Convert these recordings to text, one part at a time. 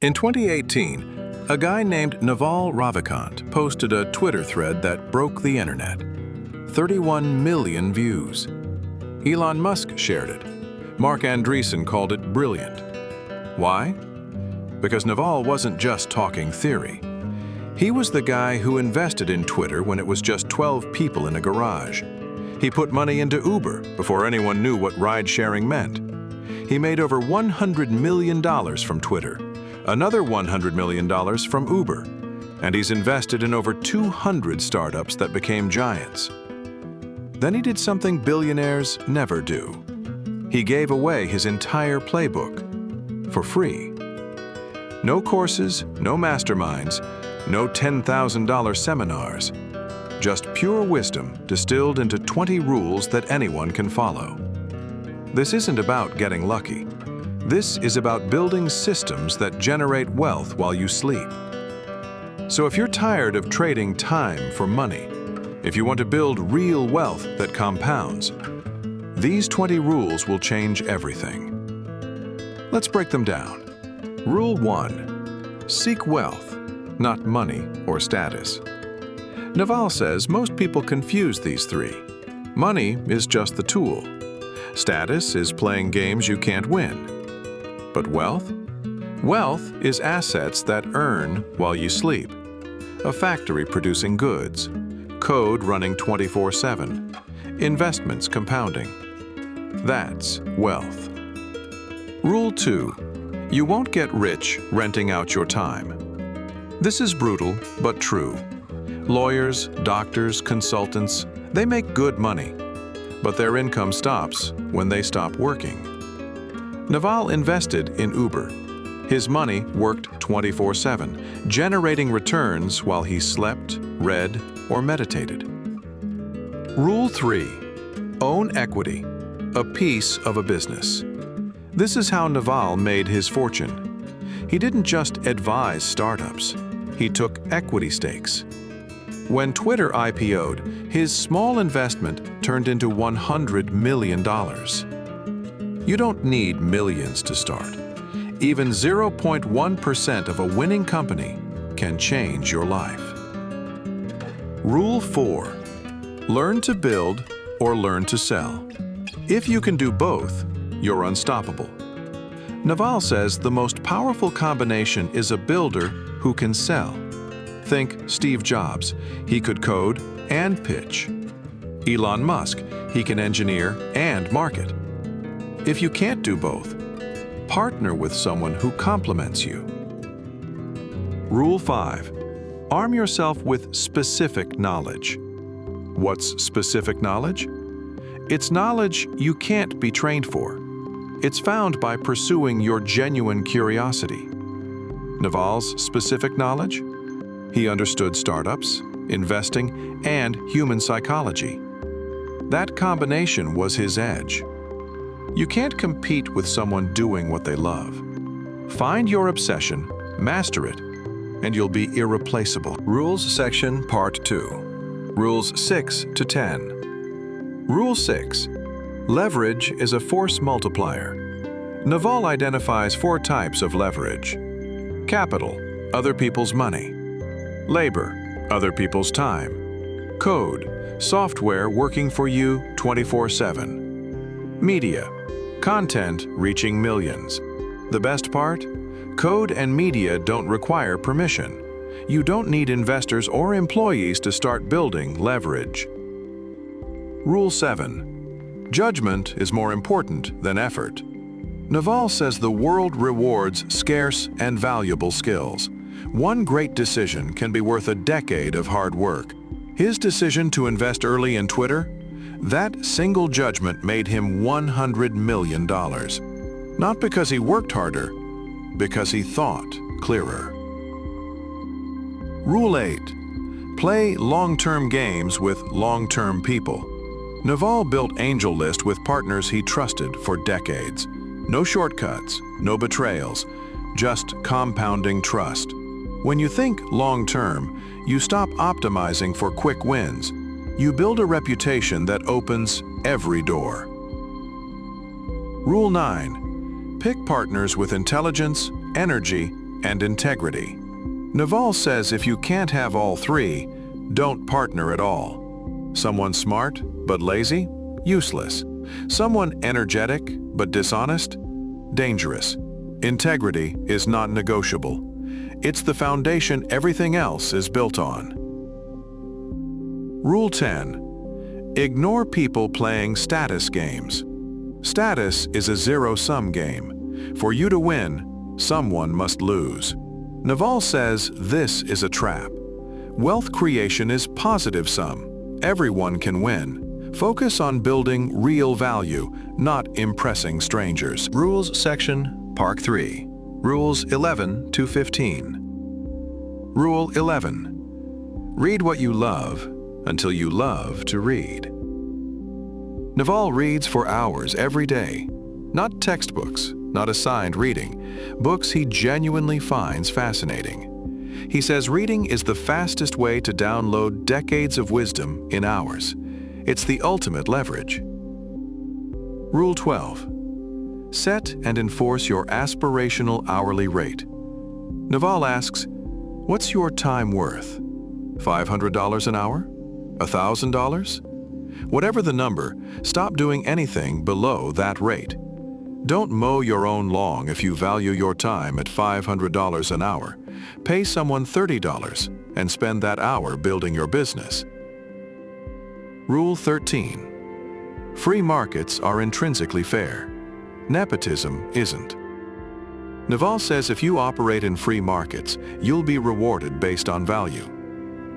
In 2018, a guy named Naval Ravikant posted a Twitter thread that broke the internet. 31 million views. Elon Musk shared it. Mark Andreessen called it brilliant. Why? Because Naval wasn't just talking theory. He was the guy who invested in Twitter when it was just 12 people in a garage. He put money into Uber before anyone knew what ride-sharing meant. He made over $100 million from Twitter, another $100 million from Uber, and he's invested in over 200 startups that became giants. Then he did something billionaires never do. He gave away his entire playbook for free. No courses, no masterminds, no $10,000 seminars. Just pure wisdom distilled into 20 rules that anyone can follow. This isn't about getting lucky. This is about building systems that generate wealth while you sleep. So if you're tired of trading time for money, if you want to build real wealth that compounds, these 20 rules will change everything. Let's break them down. Rule 1. Seek wealth, not money or status. Naval says most people confuse these three. Money is just the tool. Status is playing games you can't win. But wealth? Wealth is assets that earn while you sleep. A factory producing goods. Code running 24/7. Investments compounding. That's wealth. Rule 2. You won't get rich renting out your time. This is brutal, but true. Lawyers, doctors, consultants, they make good money, but their income stops when they stop working. Naval invested in Uber. His money worked 24/7, generating returns while he slept, read, or meditated. Rule 3. Own equity, a piece of a business. This is how Naval made his fortune. He didn't just advise startups. He took equity stakes. When Twitter IPO'd, his small investment turned into $100 million. You don't need millions to start. Even 0.1% of a winning company can change your life. Rule 4. Learn to build or learn to sell. If you can do both, you're unstoppable. Naval says the most powerful combination is a builder who can sell. Think Steve Jobs. He could code and pitch. Elon Musk. He can engineer and market. If you can't do both, partner with someone who complements you. Rule 5. Arm yourself with specific knowledge. What's specific knowledge? It's knowledge you can't be trained for. It's found by pursuing your genuine curiosity. Naval's specific knowledge? He understood startups, investing, and human psychology. That combination was his edge. You can't compete with someone doing what they love. Find your obsession, master it, and you'll be irreplaceable. Rules section part 2. Rules 6 to 10. Rule 6. Leverage is a force multiplier. Naval identifies 4 types of leverage. Capital, other people's money. Labor, other people's time. Code, software working for you 24/7. Media, content reaching millions. The best part? Code and media don't require permission. You don't need investors or employees to start building leverage. Rule 7. Judgment is more important than effort. Naval says the world rewards scarce and valuable skills. One great decision can be worth a decade of hard work. His decision to invest early in Twitter? That single judgment made him $100 million. Not because he worked harder, because he thought clearer. Rule 8. Play long-term games with long-term people. Naval built AngelList with partners he trusted for decades. No shortcuts, no betrayals, just compounding trust. When you think long-term, you stop optimizing for quick wins. You build a reputation that opens every door. Rule 9. Pick partners with intelligence, energy, and integrity. Naval says if you can't have all three, don't partner at all. Someone smart but lazy? Useless. Someone energetic but dishonest? Dangerous. Integrity is not negotiable. It's the foundation everything else is built on. Rule 10. Ignore people playing status games. Status is a zero-sum game. For you to win, someone must lose. Naval says this is a trap. Wealth creation is positive sum. Everyone can win. Focus on building real value, not impressing strangers. Rules section, Part 3. Rules 11 to 15. Rule 11. Read what you love until you love to read. Naval reads for hours every day. Not textbooks, not assigned reading, books he genuinely finds fascinating. He says reading is the fastest way to download decades of wisdom in hours. It's the ultimate leverage. Rule 12. Set and enforce your aspirational hourly rate. Naval asks, what's your time worth? $500 an hour? $1,000? Whatever the number, stop doing anything below that rate. Don't mow your own lawn if you value your time at $500 an hour. Pay someone $30 and spend that hour building your business. Rule 13. Free markets are intrinsically fair. Nepotism isn't. Naval says if you operate in free markets, you'll be rewarded based on value.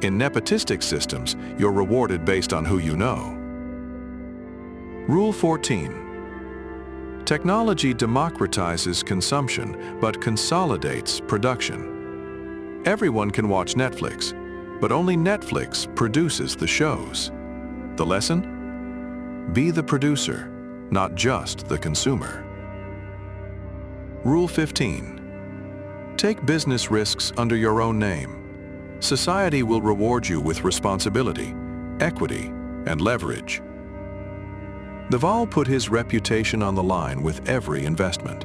In nepotistic systems, you're rewarded based on who you know. Rule 14. Technology democratizes consumption, but consolidates production. Everyone can watch Netflix, but only Netflix produces the shows. The lesson? Be the producer, not just the consumer. Rule 15. Take business risks under your own name. Society will reward you with responsibility, equity, and leverage. Naval put his reputation on the line with every investment.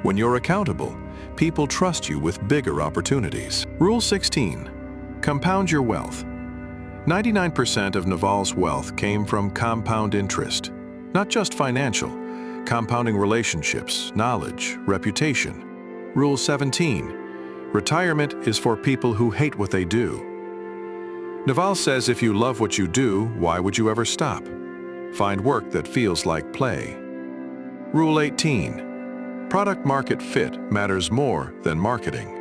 When you're accountable, people trust you with bigger opportunities. Rule 16. Compound your wealth. 99% of Naval's wealth came from compound interest, not just financial, compounding relationships, knowledge, reputation. Rule 17. Retirement is for people who hate what they do. Naval says if you love what you do, why would you ever stop? Find work that feels like play. Rule 18. Product market fit matters more than marketing.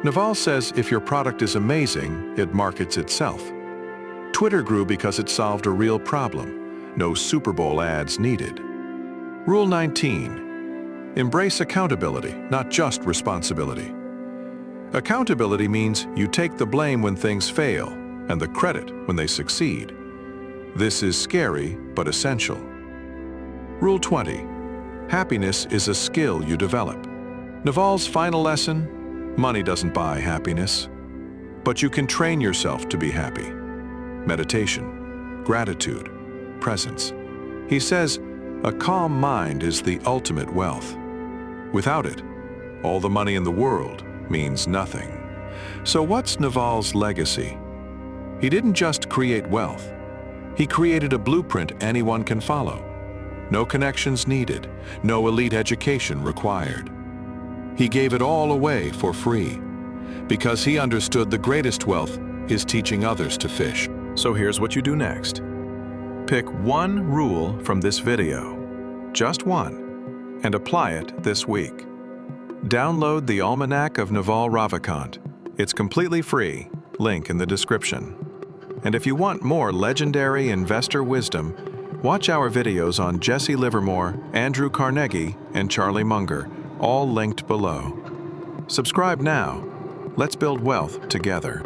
Naval says if your product is amazing, it markets itself. Twitter grew because it solved a real problem. No Super Bowl ads needed. Rule 19. Embrace accountability, not just responsibility. Accountability means you take the blame when things fail and the credit when they succeed. This is scary but essential. Rule 20. Happiness is a skill you develop. Naval's final lesson: money doesn't buy happiness, but you can train yourself to be happy. Meditation, gratitude, presence. He says, a calm mind is the ultimate wealth. Without it, all the money in the world means nothing. So what's Naval's legacy? He didn't just create wealth. He created a blueprint anyone can follow. No connections needed, no elite education required. He gave it all away for free because he understood the greatest wealth is teaching others to fish. So here's what you do next. Pick one rule from this video, just one, and apply it this week. Download the Almanack of Naval Ravikant. It's completely free, link in the description. And if you want more legendary investor wisdom, watch our videos on Jesse Livermore, Andrew Carnegie, and Charlie Munger, all linked below. Subscribe now. Let's build wealth together.